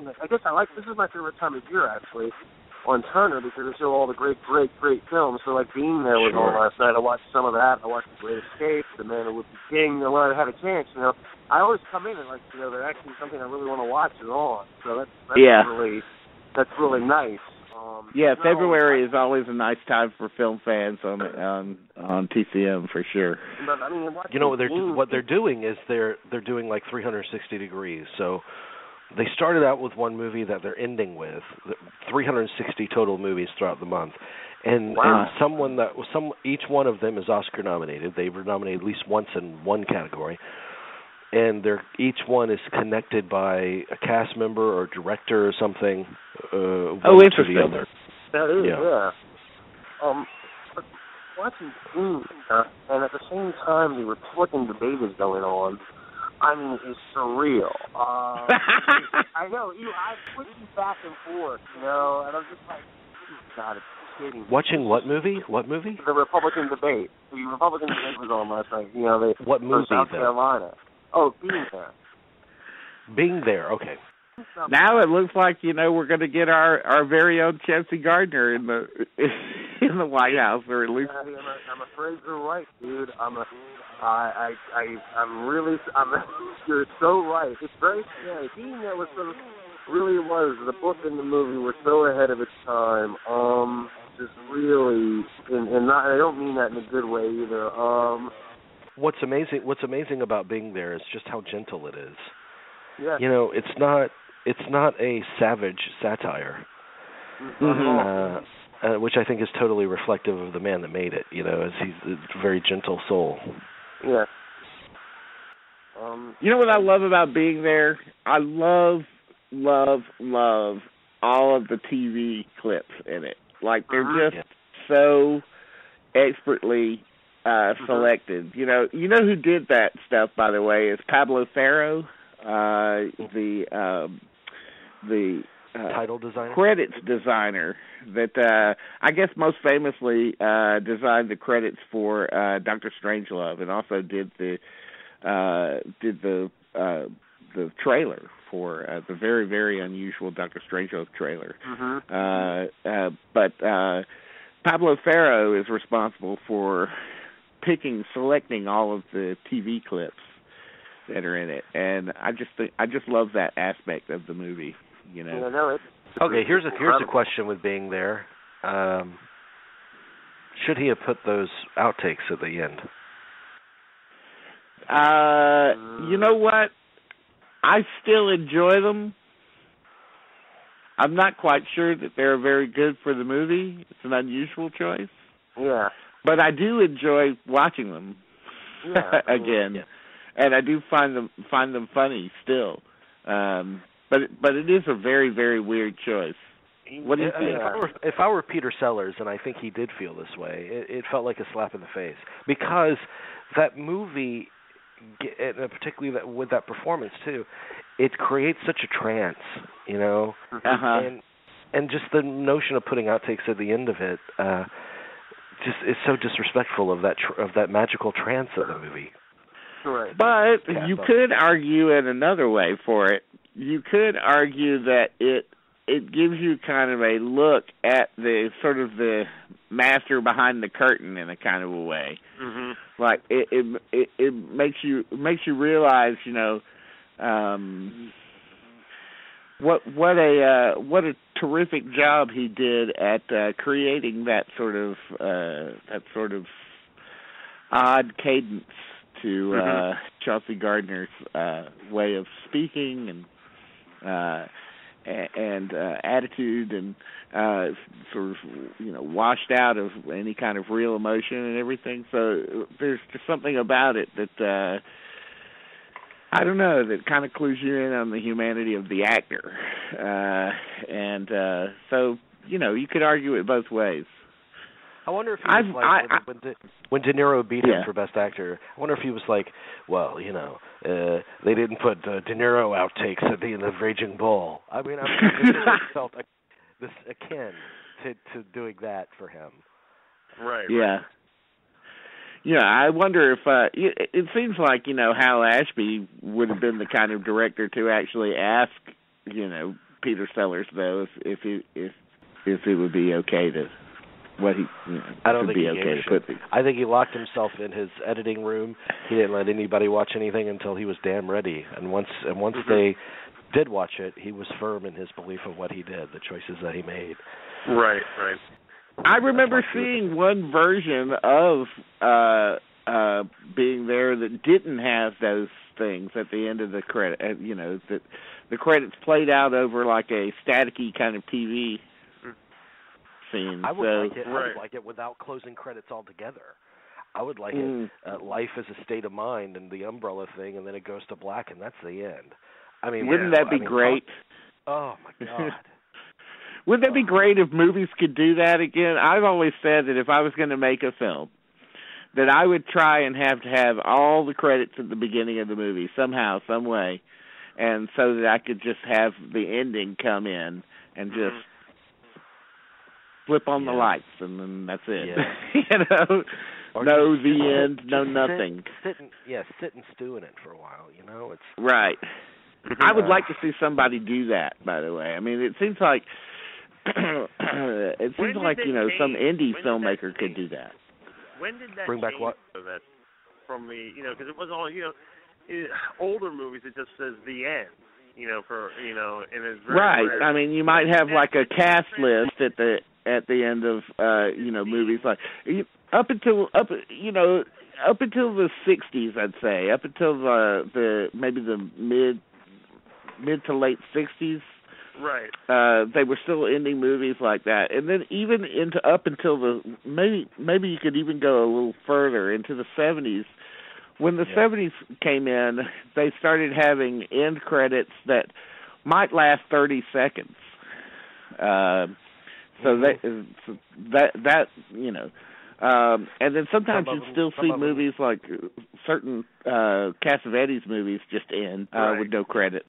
watching it. I guess this is my favorite time of year, actually, on Turner, because they show all the great films. So, like, Being There was on last night. I watched some of that. I watched The Great Escape, The Man Who Would Be King. When I had a chance, I always come in and, like, they're actually something I really want to watch is on. So that's really nice. February is always a nice time for film fans on TCM for sure. But, I mean, what they're doing is they're doing like 360 degrees. So they started out with one movie that they're ending with 360 total movies throughout the month, and each one of them is Oscar nominated. They were nominated at least once in one category. And each one is connected by a cast member or director or something. Interesting. To the other. That is, but watching Being There, and at the same time the Republican debate is going on, I mean, it's surreal. I know, I put you back and forth, and I'm just like, God, it's kidding. Watching what movie? What movie? The Republican debate. The Republican debate was on last night. What movie? South Carolina. Oh, Being There. Being There, okay. Now it looks like we're going to get our very own Chelsea Gardner in the White House, or at least. I'm afraid you're right, dude. You're so right. It's very scary. Being There was the book and the movie were so ahead of its time. Just really, and not. I don't mean that in a good way either. What's amazing about Being There is just how gentle it is. Yeah. It's not a savage satire, which I think is totally reflective of the man that made it. As he's a very gentle soul. Yeah. What I love about Being There? I love all of the TV clips in it. Like, they're just so expertly selected. You know who did that stuff, by the way, is Pablo Ferro, the title designer, credits designer that I guess most famously designed the credits for Dr. Strangelove, and also did the trailer for the very, very unusual Dr. Strangelove trailer. But Pablo Ferro is responsible for selecting all of the TV clips that are in it, and I just love that aspect of the movie. Okay, here's a question with Being There. Should he have put those outtakes at the end? You know what? I still enjoy them. I'm not quite sure that they're very good for the movie. It's an unusual choice. Yeah. But I do enjoy watching them again, and I do find them funny still. But it is a very, very weird choice. What do you think? If I were Peter Sellers, and I think he did feel this way, it felt like a slap in the face, because that movie, and particularly with that performance too, it creates such a trance, and just the notion of putting outtakes at the end of it, just is so disrespectful of that magical trance of the movie. Right. But you could argue in another way for it. You could argue that it gives you kind of a look at the sort of the master behind the curtain in a kind of a way. Mm-hmm. Like it makes you realize, what a terrific job he did at creating that sort of odd cadence to Chelsea Gardner's way of speaking and attitude, and sort of washed out of any kind of real emotion and everything. So there's just something about it that I don't know, that kind of clues you in on the humanity of the actor, and so you could argue it both ways. I wonder if he was when De Niro beat him for Best Actor, I wonder if he was like, well, they didn't put De Niro outtakes at the end of Raging Bull. I mean, I felt this akin to doing that for him. Right. Yeah. Yeah, I wonder if it seems like Hal Ashby would have been the kind of director to actually ask Peter Sellers though if it would be okay to what he I don't think be he okay gave to put. I think he locked himself in his editing room. He didn't let anybody watch anything until he was damn ready. And once they did watch it, he was firm in his belief of what he did, the choices that he made. Right. I remember seeing one version of being there that didn't have those things at the end of the credit. That the credits played out over like a staticky kind of TV scene. I would like it without closing credits altogether. I would like it. Life is a state of mind, and the umbrella thing, and then it goes to black, and that's the end. I mean, wouldn't that be great? Oh my God. Wouldn't that be great if movies could do that again? I've always said that if I was going to make a film, that I would try and have all the credits at the beginning of the movie somehow, some way, and so that I could just have the ending come in and just flip on the lights, and then that's it. Yeah. Or no the end, no nothing. Sit and stew in it for a while. It's right. I would like to see somebody do that. By the way, I mean it seems like some indie filmmaker could do that. When did that bring back what? That from the because it was all older movies. It just says the end. And it's very right. rare. I mean, you might have like a cast list at the end of movies like up until the 60s, I'd say, up until the maybe the mid to late 60s. Right. They were still ending movies like that, and then even up until maybe you could even go a little further into the 70s. When the 70s came in, they started having end credits that might last 30 seconds. And then sometimes you still see movies like certain Cassavetes movies just end with no credits.